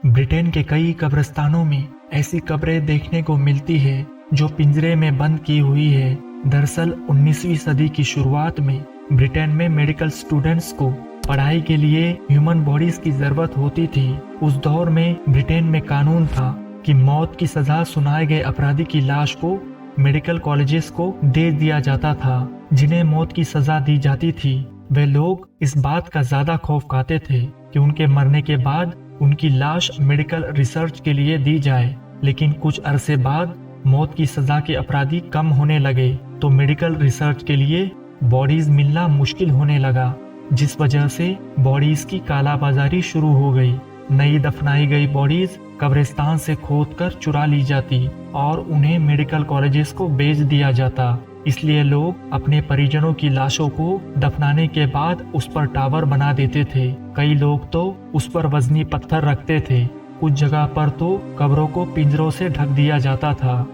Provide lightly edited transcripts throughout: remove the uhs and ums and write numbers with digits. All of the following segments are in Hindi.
ब्रिटेन के कई कब्रिस्तानों में ऐसी कब्रें देखने को मिलती है जो पिंजरे में बंद की हुई है। दरअसल 19वीं सदी की शुरुआत में ब्रिटेन में मेडिकल स्टूडेंट्स को पढ़ाई के लिए ह्यूमन बॉडीज की जरूरत होती थी। उस दौर में ब्रिटेन में कानून था कि मौत की सजा सुनाए गए अपराधी की लाश को मेडिकल कॉलेजेस को दे दिया जाता था। जिन्हें मौत की सजा दी जाती थी वे लोग इस बात का ज्यादा खौफ खाते थे कि उनके मरने के बाद उनकी लाश मेडिकल रिसर्च के लिए दी जाए। लेकिन कुछ अरसे बाद मौत की सजा के अपराधी कम होने लगे तो मेडिकल रिसर्च के लिए बॉडीज मिलना मुश्किल होने लगा, जिस वजह से बॉडीज की कालाबाजारी शुरू हो गई। नई दफनाई गई बॉडीज कब्रिस्तान से खोदकर चुरा ली जाती और उन्हें मेडिकल कॉलेजेस को बेच दिया जाता। इसलिए लोग अपने परिजनों की लाशों को दफनाने के बाद उस पर टावर बना देते थे। कई लोग तो उस पर वजनी पत्थर रखते थे। कुछ जगह पर तो कब्रों को पिंजरों से ढक दिया जाता था।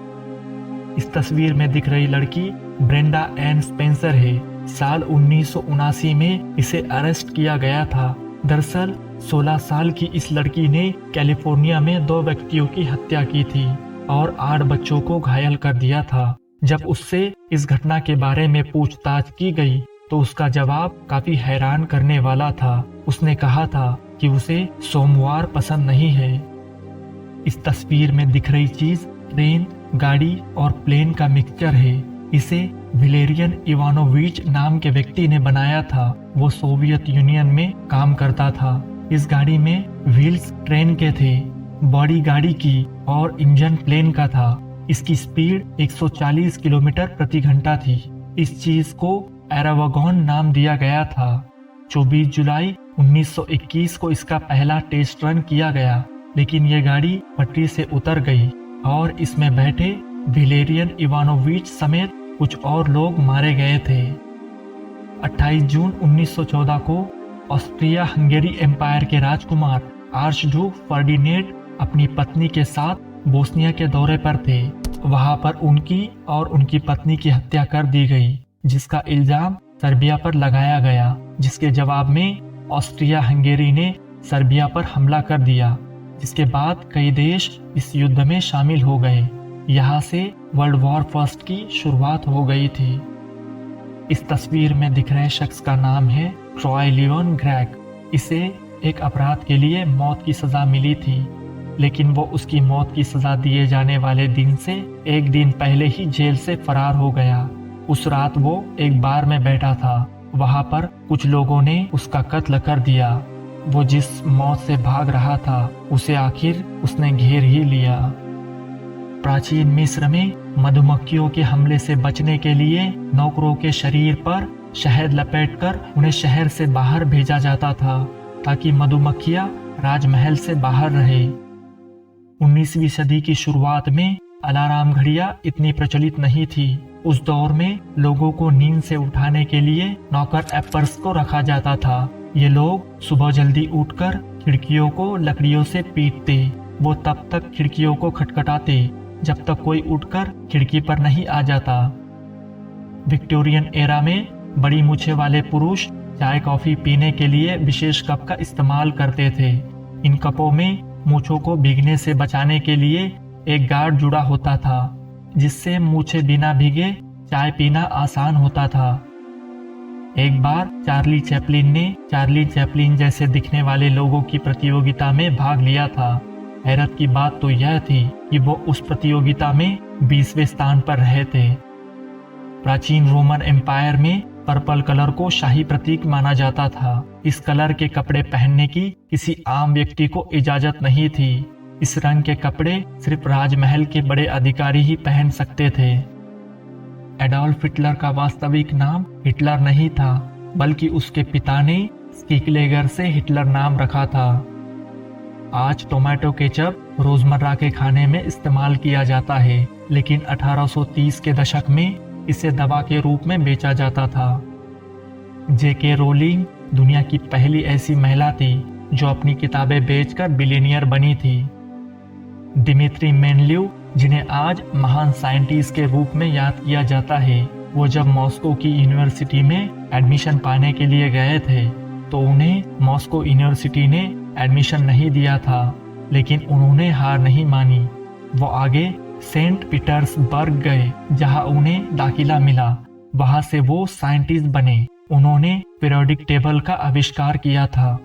इस तस्वीर में दिख रही लड़की ब्रेंडा एन स्पेंसर है। साल 1979 में इसे अरेस्ट किया गया था। दरअसल 16 साल की इस लड़की ने कैलिफोर्निया में 2 व्यक्तियों की हत्या की थी और 8 बच्चों को घायल कर दिया था। जब उससे इस घटना के बारे में पूछताछ की गई तो उसका जवाब काफी हैरान करने वाला था। उसने कहा था कि उसे सोमवार पसंद नहीं है। इस तस्वीर में दिख रही चीज ट्रेन, गाड़ी और प्लेन का मिक्सचर है। इसे विलेरियन इवानोविच नाम के व्यक्ति ने बनाया था। वो सोवियत यूनियन में काम करता था। इस गाड़ी में व्हील्स ट्रेन के थे, बॉडी गाड़ी की और इंजन प्लेन का था। इसकी स्पीड 140 किलोमीटर प्रति घंटा थी। इस चीज को एरावागॉन नाम दिया गया था। 24 जुलाई 1921 को इसका पहला टेस्ट रन किया गया, लेकिन ये गाड़ी पटरी से उतर गई और इसमें बैठे विलेरियन इवानोविच समेत कुछ और लोग मारे गए थे। 28 जून 1914 को ऑस्ट्रिया हंगेरी एम्पायर के राजकुमार आर्चड्यूक फर्डिनेंड अपनी पत्नी के साथ बोस्निया के दौरे पर थे। वहां पर उनकी और उनकी पत्नी की हत्या कर दी गई, जिसका इल्जाम सर्बिया पर लगाया गया। जिसके जवाब में ऑस्ट्रिया हंगेरी ने सर्बिया पर हमला कर दिया, जिसके बाद कई देश इस युद्ध में शामिल हो गए। यहाँ से वर्ल्ड वॉर फर्स्ट की शुरुआत हो गई थी। इस तस्वीर में दिख रहे शख्स का नाम है ट्रॉय लियोन ग्रेग। इसे एक अपराध के लिए मौत की सजा मिली थी, लेकिन वो उसकी मौत की सजा दिए जाने वाले दिन से एक दिन पहले ही जेल से फरार हो गया। उस रात वो एक बार में बैठा था। वहां पर कुछ लोगों ने उसका कत्ल कर दिया। वो जिस मौत से भाग रहा था उसे आखिर उसने घेर ही लिया। प्राचीन मिस्र में मधुमक्खियों के हमले से बचने के लिए नौकरों के शरीर पर शहद लपेटकर उन्हें शहर से बाहर भेजा जाता था, ताकि मधुमक्खियां राजमहल से बाहर रहे। 19वीं सदी की शुरुआत में अलार्म घड़ियां इतनी प्रचलित नहीं थी। उस दौर में लोगों को नींद से उठाने के लिए नौकर एपर्स को रखा जाता था। ये लोग सुबह जल्दी उठकर खिड़कियों को लकड़ियों से पीटते। वो तब तक खिड़कियों को खटखटाते जब तक कोई उठकर खिड़की पर नहीं आ जाता। विक्टोरियन एरा में बड़ी मूछें वाले पुरुष चाय कॉफी पीने के लिए विशेष कप का इस्तेमाल करते थे। इन कपों में मूछों को भीगने से बचाने के लिए एक गार्ड जुड़ा होता था, जिससे मूछे बिना भीगे चाय पीना आसान होता था। एक बार चार्ली चैपलिन ने चार्ली चैपलिन जैसे दिखने वाले लोगों की प्रतियोगिता में भाग लिया था। हैरत की बात तो यह थी कि वो उस प्रतियोगिता में 20वें स्थान पर रहे थे। प्राचीन रोमन एम्पायर में पर्पल कलर को शाही प्रतीक माना जाता था। इस कलर के कपड़े पहनने की किसी आम व्यक्ति को इजाजत नहीं थी। इस रंग के कपड़े सिर्फ राजमहल के बड़े अधिकारी ही पहन सकते थे। एडोल्फ हिटलर का वास्तविक नाम हिटलर नहीं था, बल्कि उसके पिता ने स्कीकलेगर से हिटलर नाम रखा था। आज टोमेटो केचप रोजमर्रा के खाने में इस्तेमाल किया जाता है, लेकिन 1830 के दशक में इसे दवा के रूप में बेचा जाता था। जेके रोलिंग दुनिया की पहली ऐसी महिला थी जो अपनी किताबें बेचकर बिलियनियर बनी थी। दिमित्री मेंडलीव, जिन्हें आज महान साइंटिस्ट के रूप में याद किया जाता है, वो जब मॉस्को की यूनिवर्सिटी में एडमिशन पाने के लिए गए थे तो उन्हें मॉस्को यूनिवर्सिटी ने एडमिशन नहीं दिया था। लेकिन उन्होंने हार नहीं मानी। वो आगे सेंट पीटर्सबर्ग गए, जहां उन्हें दाखिला मिला। वहां से वो साइंटिस्ट बने। उन्होंने पीरियोडिक टेबल का आविष्कार किया था।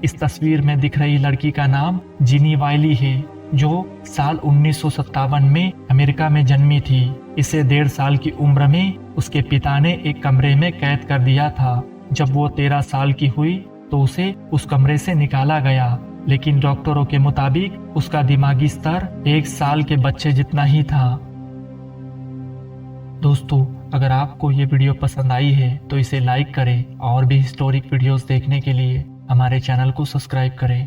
इस तस्वीर में दिख रही लड़की का नाम जीनी वाइली है, जो साल 1957 में अमेरिका में जन्मी थी। इसे 1.5 साल की उम्र में उसके पिता ने एक कमरे में कैद कर दिया था। जब वो 13 साल की हुई तो उसे उस कमरे से निकाला गया, लेकिन डॉक्टरों के मुताबिक उसका दिमागी स्तर 1 साल के बच्चे जितना ही था। दोस्तों, अगर आपको ये वीडियो पसंद आई है तो इसे लाइक करें और भी हिस्टोरिक वीडियोस देखने के लिए हमारे चैनल को सब्सक्राइब करें।